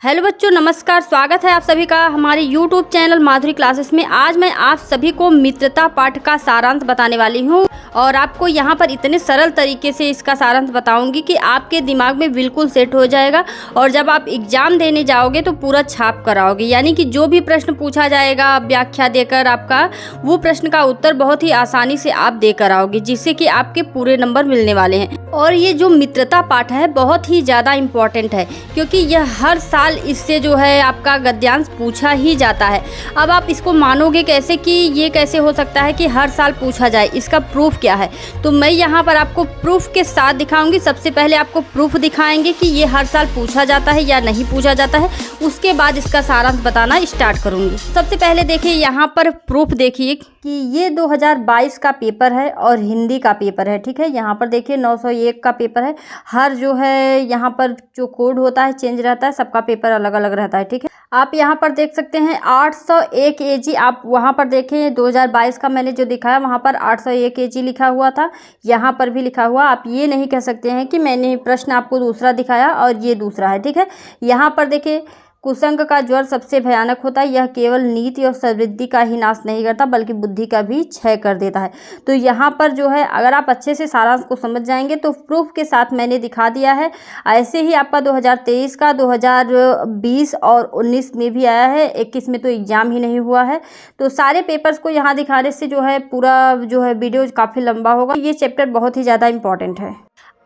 Hello बच्चों, नमस्कार। स्वागत है आप सभी का हमारे YouTube चैनल माधुरी क्लासेस में। आज मैं आप सभी को मित्रता पाठ का सारांश बताने वाली हूँ और आपको यहाँ पर इतने सरल तरीके से इसका सारांश बताऊंगी कि आपके दिमाग में बिल्कुल सेट हो जाएगा और जब आप एग्ज़ाम देने जाओगे तो पूरा छाप कर आओगे। यानी कि जो भी प्रश्न पूछा जाएगा व्याख्या देकर आपका, वो प्रश्न का उत्तर बहुत ही आसानी से आप देकर आओगे, जिससे कि आपके पूरे नंबर मिलने वाले हैं। और ये जो मित्रता पाठ है बहुत ही ज़्यादा इम्पॉर्टेंट है, क्योंकि यह हर साल इससे जो है आपका गद्यांश पूछा ही जाता है। अब आप इसको मानोगे कैसे कि ये कैसे हो सकता है कि हर साल पूछा जाए, इसका प्रूफ क्या है? तो मैं यहाँ पर आपको प्रूफ के साथ दिखाऊंगी। सबसे पहले आपको प्रूफ दिखाएंगे कि ये हर साल पूछा जाता है या नहीं पूछा जाता है, उसके बाद इसका सारांश बताना स्टार्ट करूँगी। सबसे पहले देखिए यहाँ पर प्रूफ देखिए कि ये 2022 का पेपर है और हिंदी का पेपर है। ठीक है, यहाँ पर देखिए 901 का पेपर है। हर जो है यहाँ पर जो कोड होता है चेंज रहता है, सबका पेपर अलग अलग रहता है। ठीक है, आप यहाँ पर देख सकते हैं 801 AG। आप वहाँ पर देखें 2022 का मैंने जो दिखाया वहाँ पर 801 AG लिखा हुआ था, यहाँ पर भी लिखा हुआ। आप ये नहीं कह सकते हैं कि मैंने प्रश्न आपको दूसरा दिखाया और ये दूसरा है। ठीक है, यहाँ पर देखिए कुसंग का ज्वर सबसे भयानक होता है। यह केवल नीति और समृद्धि का ही नाश नहीं करता बल्कि बुद्धि का भी क्षय कर देता है। तो यहाँ पर जो है अगर आप अच्छे से सारांश को समझ जाएंगे तो प्रूफ के साथ मैंने दिखा दिया है। ऐसे ही आपका 2023 का 2020 और 19 में भी आया है। 21 में तो एग्जाम ही नहीं हुआ है। तो सारे पेपर्स को यहाँ दिखाने से जो है पूरा जो है वीडियो काफ़ी लंबा होगा। ये चैप्टर बहुत ही ज़्यादा इंपॉर्टेंट है।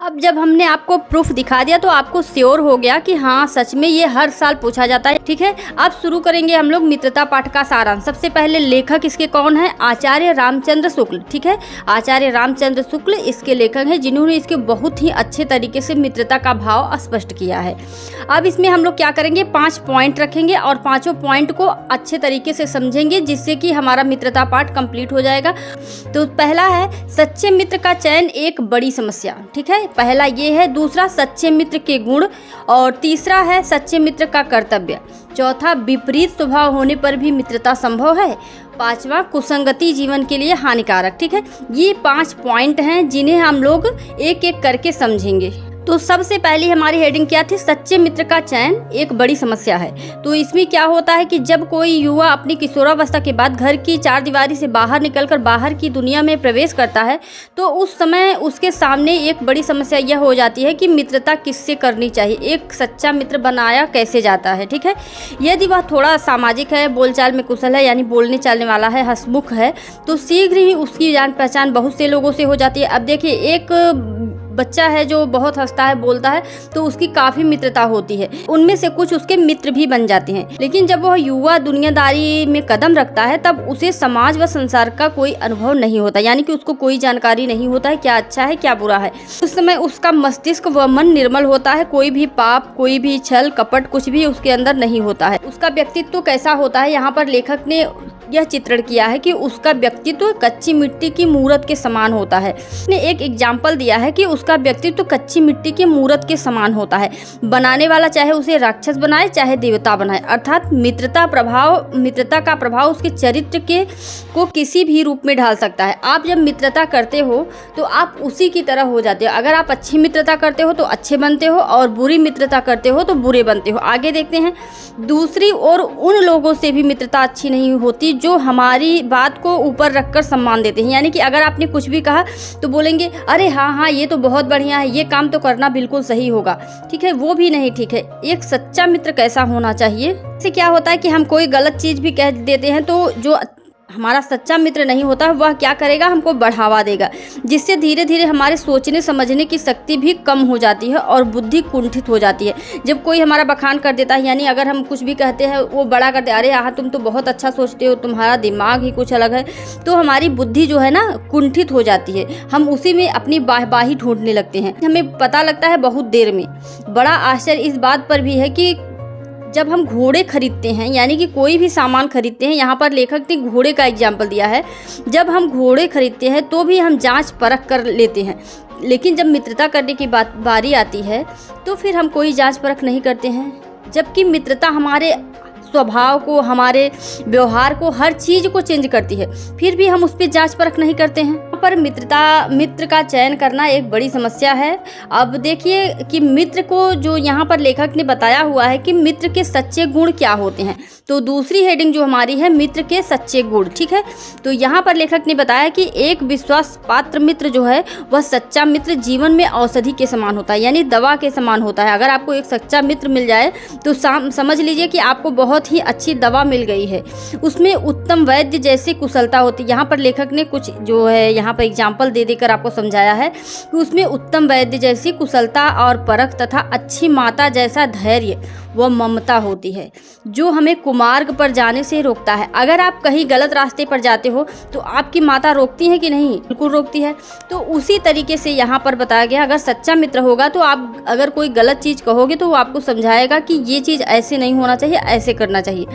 अब जब हमने आपको प्रूफ दिखा दिया तो आपको श्योर हो गया कि हाँ सच में ये हर साल पूछा जाता है। ठीक है, अब शुरू करेंगे हम लोग मित्रता पाठ का सारांश। सबसे पहले लेखक इसके कौन है? आचार्य रामचंद्र शुक्ल। ठीक है, आचार्य रामचंद्र शुक्ल इसके लेखक हैं, जिन्होंने इसके बहुत ही अच्छे तरीके से मित्रता का भाव स्पष्ट किया है। अब इसमें हम लोग क्या करेंगे, 5 पॉइंट रखेंगे और पाँचों पॉइंट को अच्छे तरीके से समझेंगे, जिससे कि हमारा मित्रता पाठ कंप्लीट हो जाएगा। तो पहला है सच्चे मित्र का चयन एक बड़ी समस्या। ठीक है, पहला ये है। दूसरा सच्चे मित्र के गुण और तीसरा है सच्चे मित्र का कर्तव्य। चौथा विपरीत स्वभाव होने पर भी मित्रता संभव है। पांचवा कुसंगति जीवन के लिए हानिकारक। ठीक है, ये 5 पॉइंट हैं जिन्हें हम लोग एक एक करके समझेंगे। तो सबसे पहली हमारी हेडिंग क्या थी? सच्चे मित्र का चयन एक बड़ी समस्या है। तो इसमें क्या होता है कि जब कोई युवा अपनी किशोरावस्था के बाद घर की चार दीवारी से बाहर निकलकर बाहर की दुनिया में प्रवेश करता है तो उस समय उसके सामने एक बड़ी समस्या यह हो जाती है कि मित्रता किससे करनी चाहिए, एक सच्चा मित्र बनाया कैसे जाता है। ठीक है, यदि वह थोड़ा सामाजिक है, बोलचाल में कुशल है, यानी बोलने चालने वाला है, हंसमुख है, तो शीघ्र ही उसकी जान पहचान बहुत से लोगों से हो जाती है। अब देखिए एक बच्चा है जो बहुत हंसता है, बोलता है, तो उसकी काफ़ी मित्रता होती है, उनमें से कुछ उसके मित्र भी बन जाते हैं। लेकिन जब वह युवा दुनियादारी में कदम रखता है तब उसे समाज व संसार का कोई अनुभव नहीं होता, यानी कि उसको कोई जानकारी नहीं होता है क्या अच्छा है क्या बुरा है। उस समय उसका मस्तिष्क व मन निर्मल होता है, कोई भी पाप, कोई भी छल कपट कुछ भी उसके अंदर नहीं होता है। उसका व्यक्तित्व कैसा होता है? यहाँ पर लेखक ने यह चित्रण किया है कि उसका व्यक्तित्व कच्ची मिट्टी की मूरत के समान होता है। उसने एक एग्जाम्पल दिया है कि उसका व्यक्तित्व कच्ची मिट्टी की मूरत के समान होता है। बनाने वाला चाहे उसे राक्षस बनाए चाहे देवता बनाए, अर्थात मित्रता का प्रभाव उसके चरित्र को किसी भी रूप में ढाल सकता है। आप जब मित्रता करते हो तो आप उसी की तरह हो जाते हो। अगर आप अच्छी मित्रता करते हो तो अच्छे बनते हो और बुरी मित्रता करते हो तो बुरे बनते हो। आगे देखते हैं। दूसरी ओर उन लोगों से भी मित्रता अच्छी नहीं होती जो हमारी बात को ऊपर रखकर सम्मान देते हैं। यानी कि अगर आपने कुछ भी कहा तो बोलेंगे अरे हाँ ये तो बहुत बढ़िया है, ये काम तो करना बिल्कुल सही होगा। ठीक है, वो भी नहीं ठीक है। एक सच्चा मित्र कैसा होना चाहिए? इससे क्या होता है कि हम कोई गलत चीज़ भी कह देते हैं तो जो हमारा सच्चा मित्र नहीं होता वह क्या करेगा, हमको बढ़ावा देगा, जिससे धीरे धीरे हमारे सोचने समझने की शक्ति भी कम हो जाती है और बुद्धि कुंठित हो जाती है। जब कोई हमारा बखान कर देता है, यानी अगर हम कुछ भी कहते हैं वो बड़ा करते, अरे हाँ तुम तो बहुत अच्छा सोचते हो, तुम्हारा दिमाग ही कुछ अलग है, तो हमारी बुद्धि जो है ना कुंठित हो जाती है। हम उसी में अपनी वाहवाही ढूंढने लगते हैं। हमें पता लगता है बहुत देर में। बड़ा आश्चर्य इस बात पर भी है कि जब हम घोड़े खरीदते हैं, यानी कि कोई भी सामान खरीदते हैं, यहाँ पर लेखक ने घोड़े का एग्जाम्पल दिया है। जब हम घोड़े खरीदते हैं तो भी हम जांच परख कर लेते हैं, लेकिन जब मित्रता करने की बारी आती है तो फिर हम कोई जांच परख नहीं करते हैं। जबकि मित्रता हमारे स्वभाव को, हमारे व्यवहार को, हर चीज़ को चेंज करती है, फिर भी हम उस पर जांच परख नहीं करते हैं। यहाँ पर मित्र का चयन करना एक बड़ी समस्या है। अब देखिए कि मित्र को जो यहाँ पर लेखक ने बताया हुआ है कि मित्र के सच्चे गुण क्या होते हैं। तो दूसरी हेडिंग जो हमारी है मित्र के सच्चे गुण, ठीक है। तो यहाँ पर लेखक ने बताया कि एक विश्वास पात्र मित्र जो है वह सच्चा मित्र जीवन में औषधि के समान होता है, यानी दवा के समान होता है। अगर आपको एक सच्चा मित्र मिल जाए तो समझ लीजिए कि आपको बहुत ही अच्छी दवा मिल गई है। उसमें उत्तम वैद्य जैसी कुशलता होती है। यहाँ पर लेखक ने कुछ जो है यहाँ पर एग्जाम्पल दे देकर आपको समझाया है कि उसमें उत्तम वैद्य जैसी कुशलता और परख तथा अच्छी माता जैसा धैर्य व ममता होती है, जो हमें कुमार्ग पर जाने से रोकता है। अगर आप कहीं गलत रास्ते पर जाते हो तो आपकी माता रोकती है कि नहीं? बिल्कुल रोकती है। तो उसी तरीके से यहाँ पर बताया गया, अगर सच्चा मित्र होगा तो आप अगर कोई गलत चीज़ कहोगे तो वो आपको समझाएगा कि ये चीज़ ऐसे नहीं होना चाहिए, ऐसे करना चाहिए।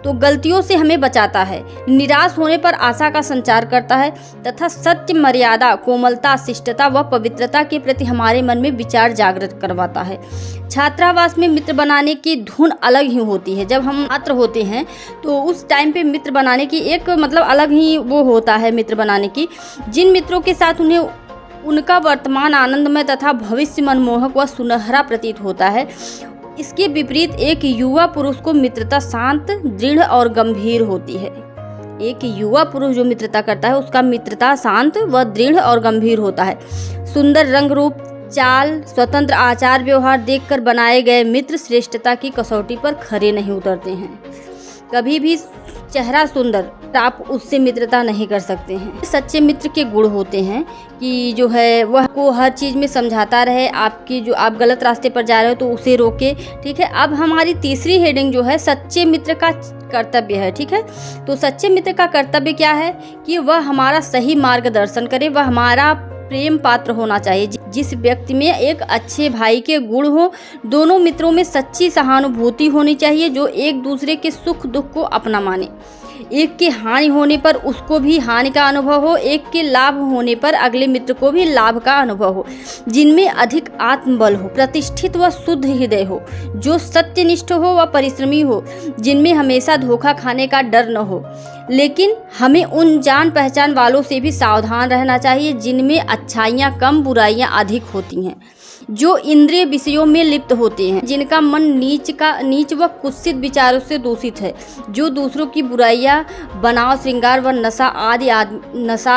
तो गलतियों से हमें बचाता है, निराश होने पर आशा का संचार करता है तथा सत्य, मर्यादा, कोमलता, शिष्टता व पवित्रता के प्रति हमारे मन में विचार जागृत करवाता है। छात्रावास में मित्र बनाने की धुन अलग ही होती है। जब हम छात्र होते हैं तो उस टाइम पे मित्र बनाने की एक अलग ही वो होता है मित्र बनाने की। जिन मित्रों के साथ उन्हें उनका वर्तमान आनंदमय तथा भविष्य मनमोहक व सुनहरा प्रतीत होता है, इसके विपरीत एक युवा पुरुष को मित्रता शांत, दृढ़ और गंभीर होती है। एक युवा पुरुष जो मित्रता करता है उसका मित्रता शांत व दृढ़ और गंभीर होता है। सुंदर रंग रूप, चाल, स्वतंत्र आचार व्यवहार देखकर बनाए गए मित्र श्रेष्ठता की कसौटी पर खरे नहीं उतरते हैं। कभी भी चेहरा सुंदर, आप उससे मित्रता नहीं कर सकते हैं। सच्चे मित्र के गुण होते हैं कि जो है वह को हर चीज़ में समझाता रहे, आपकी जो आप गलत रास्ते पर जा रहे हो तो उसे रोके, ठीक है। अब हमारी तीसरी हेडिंग जो है सच्चे मित्र का कर्तव्य है, ठीक है। तो सच्चे मित्र का कर्तव्य क्या है कि वह हमारा सही मार्गदर्शन करे, वह हमारा प्रेम पात्र होना चाहिए। जिस व्यक्ति में एक अच्छे भाई के गुण हो, दोनों मित्रों में सच्ची सहानुभूति होनी चाहिए, जो एक दूसरे के सुख दुख को अपना माने। एक के हानि होने पर उसको भी हानि का अनुभव हो, एक के लाभ होने पर अगले मित्र को भी लाभ का अनुभव हो। जिनमें अधिक आत्मबल हो, प्रतिष्ठित व शुद्ध हृदय हो, जो सत्यनिष्ठ हो व परिश्रमी हो, जिनमें हमेशा धोखा खाने का डर न हो। लेकिन हमें उन जान पहचान वालों से भी सावधान रहना चाहिए जिनमें अच्छाइयाँ कम, बुराइयाँ अधिक होती हैं, जो इंद्रिय विषयों में लिप्त होते हैं, जिनका मन नीच व कुत्सित विचारों से दूषित है, जो दूसरों की बुराइयां, बनाव, श्रृंगार व नशा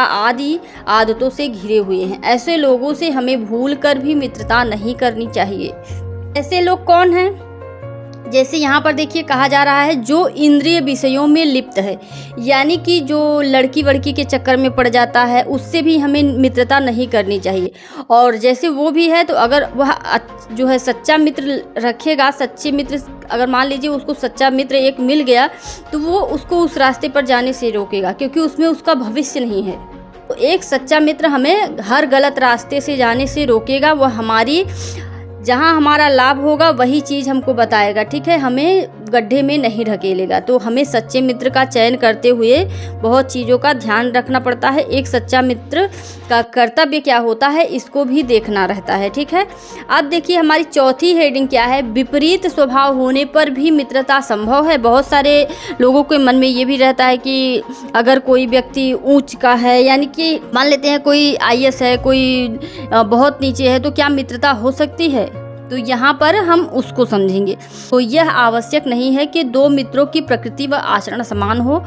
आदि आदतों से घिरे हुए हैं। ऐसे लोगों से हमें भूल कर भी मित्रता नहीं करनी चाहिए। ऐसे लोग कौन हैं? जैसे यहाँ पर देखिए कहा जा रहा है जो इंद्रिय विषयों में लिप्त है, यानी कि जो लड़की वड़की के चक्कर में पड़ जाता है उससे भी हमें मित्रता नहीं करनी चाहिए। और जैसे वो भी है तो अगर वह जो है सच्चा मित्र रखेगा, सच्चे मित्र अगर मान लीजिए उसको सच्चा मित्र एक मिल गया तो वो उसको उस रास्ते पर जाने से रोकेगा, क्योंकि उसमें उसका भविष्य नहीं है। तो एक सच्चा मित्र हमें हर गलत रास्ते से जाने से रोकेगा, वह हमारी जहाँ हमारा लाभ होगा वही चीज़ हमको बताएगा, ठीक है, हमें गड्ढे में नहीं ढकेलेगा। तो हमें सच्चे मित्र का चयन करते हुए बहुत चीज़ों का ध्यान रखना पड़ता है। एक सच्चा मित्र का कर्तव्य क्या होता है इसको भी देखना रहता है, ठीक है। अब देखिए हमारी चौथी हेडिंग क्या है, विपरीत स्वभाव होने पर भी मित्रता संभव है। बहुत सारे लोगों के मन में ये भी रहता है कि अगर कोई व्यक्ति ऊंच का है, यानी कि मान लेते हैं कोई IAS है, कोई बहुत नीचे है, तो क्या मित्रता हो सकती है? तो यहाँ पर हम उसको समझेंगे। तो यह आवश्यक नहीं है कि दो मित्रों की प्रकृति व आचरण समान हो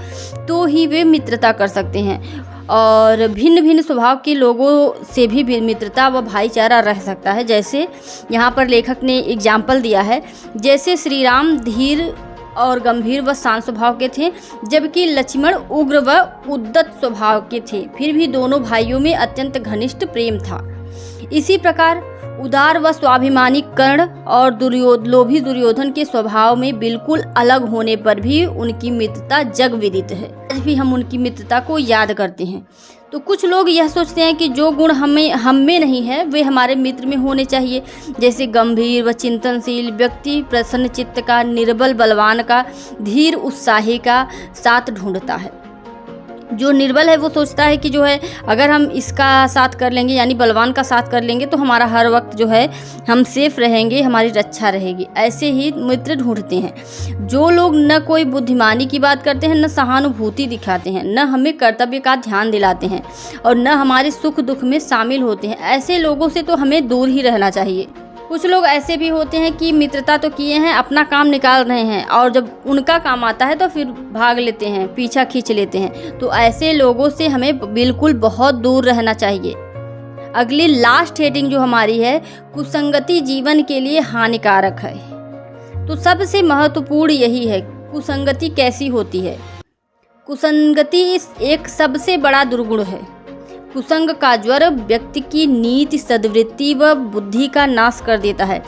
तो ही वे मित्रता कर सकते हैं, और भिन्न भिन्न स्वभाव के लोगों से भी मित्रता व भाईचारा रह सकता है। जैसे यहाँ पर लेखक ने एग्जाम्पल दिया है, जैसे श्री राम धीर और गंभीर व शांत स्वभाव के थे, जबकि लक्ष्मण उग्र व उद्दत स्वभाव के थे, फिर भी दोनों भाइयों में अत्यंत घनिष्ठ प्रेम था। इसी प्रकार उदार व स्वाभिमानी कर्ण और लोभी दुर्योधन के स्वभाव में बिल्कुल अलग होने पर भी उनकी मित्रता जग विदित है। आज भी हम उनकी मित्रता को याद करते हैं। तो कुछ लोग यह सोचते हैं कि जो गुण हम में नहीं है वे हमारे मित्र में होने चाहिए, जैसे गंभीर व चिंतनशील व्यक्ति प्रसन्न चित्त का, निर्बल बलवान का, धीर उत्साही का साथ ढूंढता है। जो निर्बल है वो सोचता है कि जो है अगर हम इसका साथ कर लेंगे, यानी बलवान का साथ कर लेंगे, तो हमारा हर वक्त जो है हम सेफ रहेंगे, हमारी रक्षा रहेगी। ऐसे ही मित्र ढूंढते हैं जो लोग न कोई बुद्धिमानी की बात करते हैं, न सहानुभूति दिखाते हैं, न हमें कर्तव्य का ध्यान दिलाते हैं और न हमारे सुख दुख में शामिल होते हैं। ऐसे लोगों से तो हमें दूर ही रहना चाहिए। कुछ लोग ऐसे भी होते हैं कि मित्रता तो किए हैं, अपना काम निकाल रहे हैं, और जब उनका काम आता है तो फिर भाग लेते हैं, पीछा खींच लेते हैं। तो ऐसे लोगों से हमें बिल्कुल बहुत दूर रहना चाहिए। अगली लास्ट हेडिंग जो हमारी है, कुसंगति जीवन के लिए हानिकारक है। तो सबसे महत्वपूर्ण यही है, कुसंगति कैसी होती है। कुसंगति एक सबसे बड़ा दुर्गुण है। कुसंग का ज्वर व्यक्ति की नीति, सद्वृत्ति व बुद्धि का नाश कर देता है।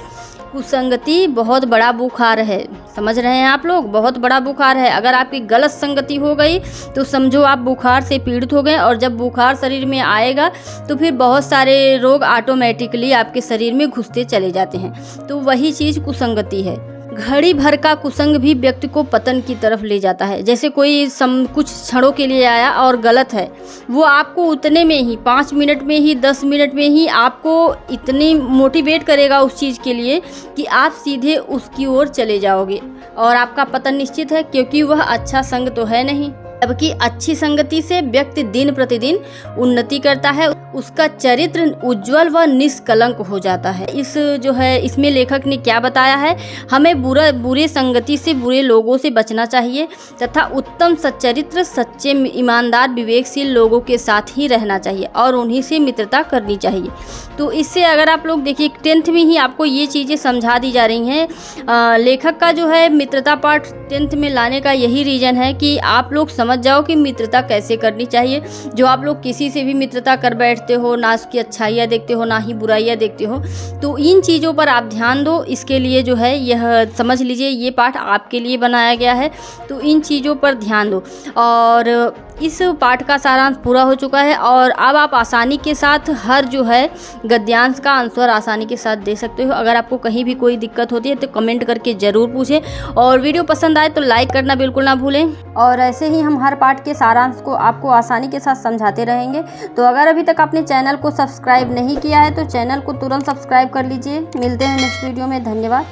कुसंगति बहुत बड़ा बुखार है, समझ रहे हैं आप लोग, बहुत बड़ा बुखार है। अगर आपकी गलत संगति हो गई तो समझो आप बुखार से पीड़ित हो गए, और जब बुखार शरीर में आएगा तो फिर बहुत सारे रोग ऑटोमेटिकली आपके शरीर में घुसते चले जाते हैं। तो वही चीज़ कुसंगति है। घड़ी भर का कुसंग भी व्यक्ति को पतन की तरफ ले जाता है। जैसे कोई कुछ क्षणों के लिए आया और गलत है, वो आपको उतने में ही 5 मिनट में ही 10 मिनट में ही आपको इतनी मोटिवेट करेगा उस चीज़ के लिए कि आप सीधे उसकी ओर चले जाओगे और आपका पतन निश्चित है, क्योंकि वह अच्छा संग तो है नहीं। जबकि अच्छी संगति से व्यक्ति दिन प्रतिदिन उन्नति करता है, उसका चरित्र उज्जवल व निष्कलंक हो जाता है। इसमें लेखक ने क्या बताया है, हमें बुरे संगति से, बुरे लोगों से बचना चाहिए तथा उत्तम सच्चरित्र, सच्चे, ईमानदार, विवेकशील लोगों के साथ ही रहना चाहिए और उन्हीं से मित्रता करनी चाहिए। तो इससे अगर आप लोग देखिए 10th में ही आपको ये चीज़ें समझा दी जा रही हैं। लेखक का जो है मित्रता पाठ 10th में लाने का यही रीज़न है कि आप लोग समझ जाओ कि मित्रता कैसे करनी चाहिए। जो आप लोग किसी से भी मित्रता कर बैठते हो, ना उसकी अच्छाइयाँ देखते हो ना ही बुराइयाँ देखते हो, तो इन चीज़ों पर आप ध्यान दो। इसके लिए जो है यह समझ लीजिए ये पाठ आपके लिए बनाया गया है, तो इन चीज़ों पर ध्यान दो। और इस पाठ का सारांश पूरा हो चुका है और अब आप आसानी के साथ हर जो है गद्यांश का आंसर आसानी के साथ दे सकते हो। अगर आपको कहीं भी कोई दिक्कत होती है तो कमेंट करके ज़रूर पूछें, और वीडियो पसंद आए तो लाइक करना बिल्कुल ना भूलें। और ऐसे ही हम हर पाठ के सारांश को आपको आसानी के साथ समझाते रहेंगे। तो अगर अभी तक आपने चैनल को सब्सक्राइब नहीं किया है तो चैनल को तुरंत सब्सक्राइब कर लीजिए। मिलते हैं नेक्स्ट वीडियो में, धन्यवाद।